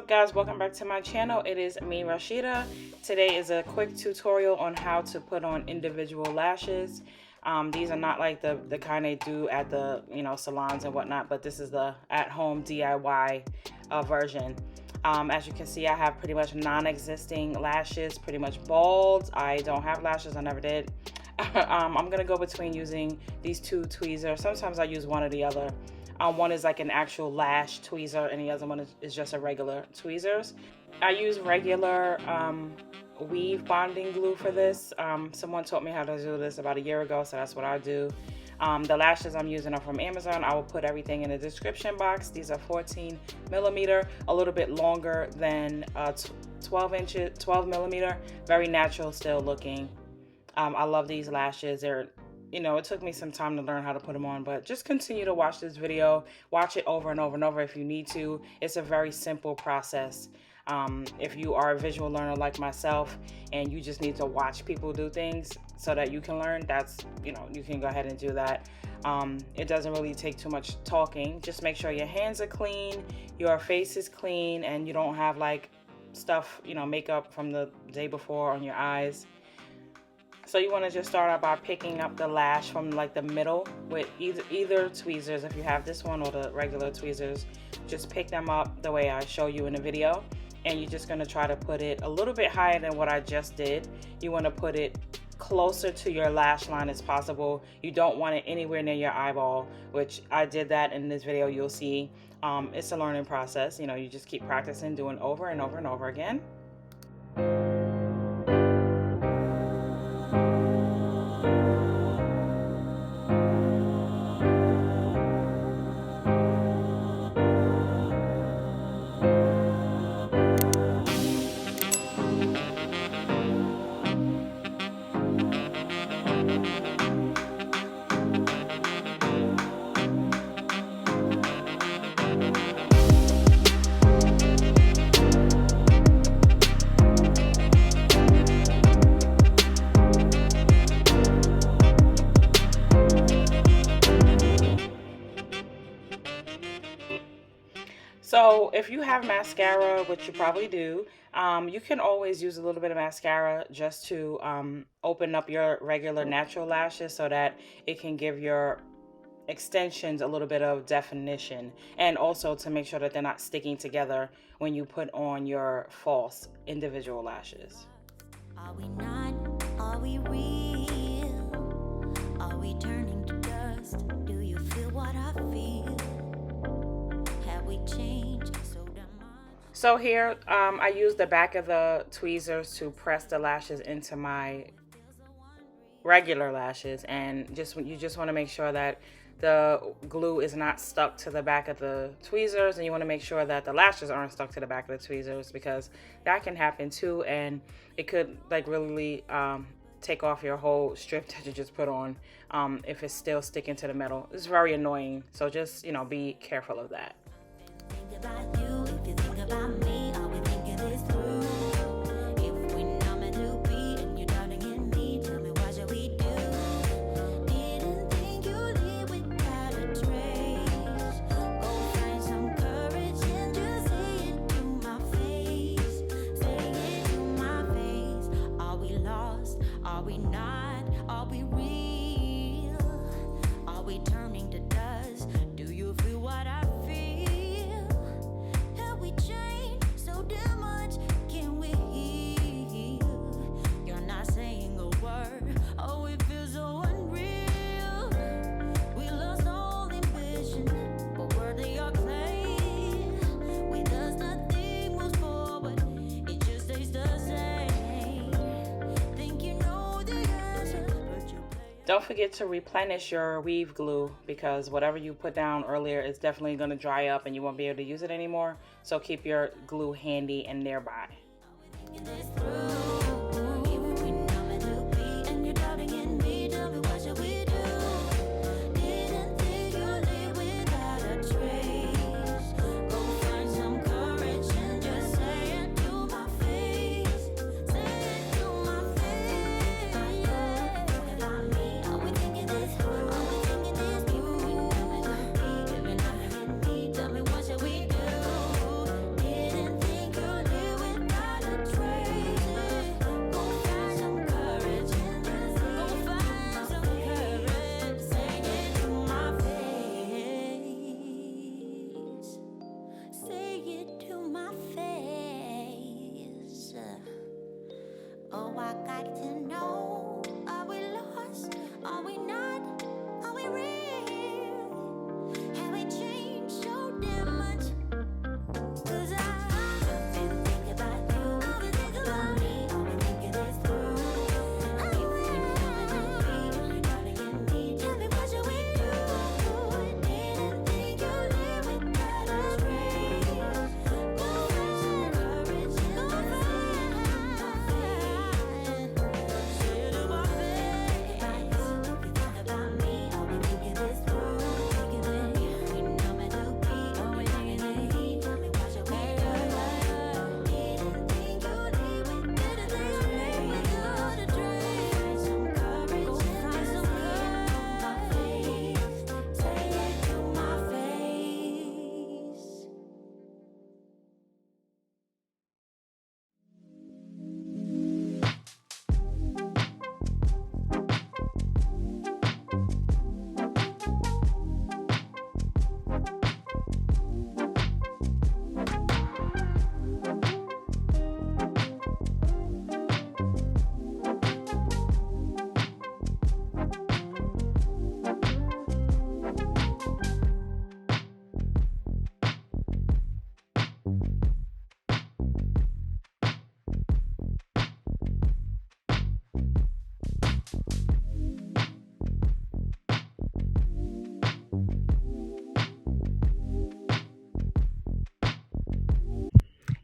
guys, welcome back to my channel. It is me, Rashida. Today is a quick tutorial on how to put on individual lashes. These are not like the kind they do at the salons and whatnot, but this is the at-home DIY version. As you can see, I have pretty much non-existing lashes, pretty much bald. I don't have lashes, I never did. I'm gonna go between using these two tweezers. Sometimes I use one or the other. One is like an actual lash tweezer and the other one is just a regular tweezers. I use regular weave bonding glue for this. Someone taught me how to do this about a year ago, so that's what I do. The lashes I'm using are from Amazon. I will put everything in the description box. These are 14 millimeter, a little bit longer than 12 millimeter, very natural still looking. I love these lashes. They're, it took me some time to learn how to put them on, but just continue to watch this video. Watch it over and over and over if you need to. It's a very simple process. If you are a visual learner like myself and you just need to watch people do things so that you can learn, that's, you can go ahead and do that. It doesn't really take too much talking. Just make sure your hands are clean, your face is clean, and you don't have like stuff, makeup from the day before on your eyes. So you want to just start out by picking up the lash from like the middle with either tweezers. If you have this one or the regular tweezers, just pick them up the way I show you in the video. And you're just going to try to put it a little bit higher than what I just did. You want to put it closer to your lash line as possible. You don't want it anywhere near your eyeball, which I did that in this video. You'll see it's a learning process. You just keep practicing, doing over and over and over again. So if you have mascara, which you probably do, you can always use a little bit of mascara just to open up your regular natural lashes so that it can give your extensions a little bit of definition, and also to make sure that they're not sticking together when you put on your false individual lashes. Are we not? Are we real? Are we turning to dust? Do you feel what I feel? Have we changed so damn much? So here I use the back of the tweezers to press the lashes into my regular lashes, and you just want to make sure that the glue is not stuck to the back of the tweezers, and you want to make sure that the lashes aren't stuck to the back of the tweezers, because that can happen too, and it could like really take off your whole strip that you just put on if it's still sticking to the metal. It's very annoying, so just be careful of that. Think about you, if you think about me, are we thinking this through? If we're not meant to be and you're doubting in me, tell me what should we do? Didn't think you'd leave without a trace. Go find some courage and just say it to my face. Say it to my face. Are we lost? Are we not? Are we real? Are we turning to dust? Do you feel what I feel? We change so damn much, can we heal? You're not saying a word, oh it feels so unreal. We lost all ambition, but worthy or claim. With us nothing moves forward, it just stays the same. Think you know the answer, but you play. Don't forget to replenish your weave glue, because whatever you put down earlier is definitely going to dry up and you won't be able to use it anymore. So keep your glue handy and nearby. Tell me what should we do? Didn't think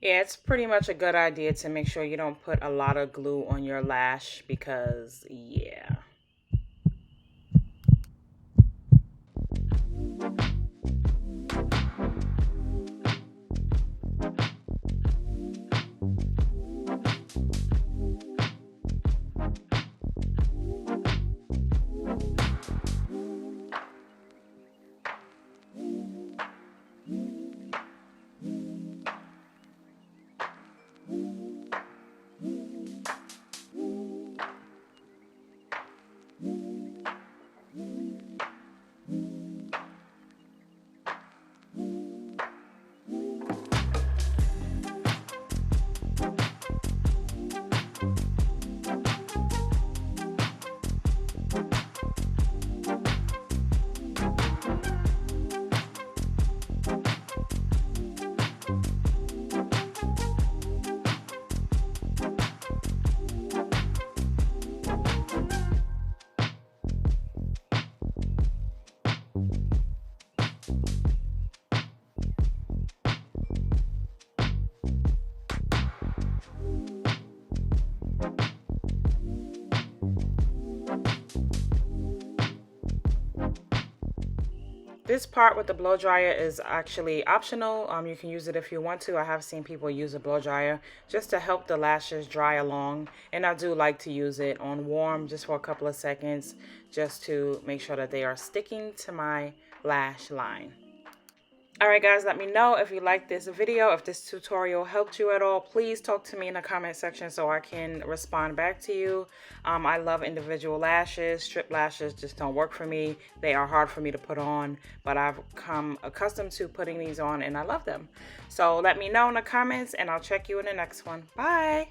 Yeah, it's pretty much a good idea to make sure you don't put a lot of glue on your lash because, yeah. This part with the blow dryer is actually optional. You can use it if you want to. I have seen people use a blow dryer just to help the lashes dry along. And I do like to use it on warm just for a couple of seconds just to make sure that they are sticking to my lash line. Alright guys, let me know if you liked this video, if this tutorial helped you at all. Please talk to me in the comment section so I can respond back to you. I love individual lashes. Strip lashes just don't work for me. They are hard for me to put on, but I've come accustomed to putting these on and I love them. So let me know in the comments and I'll check you in the next one. Bye!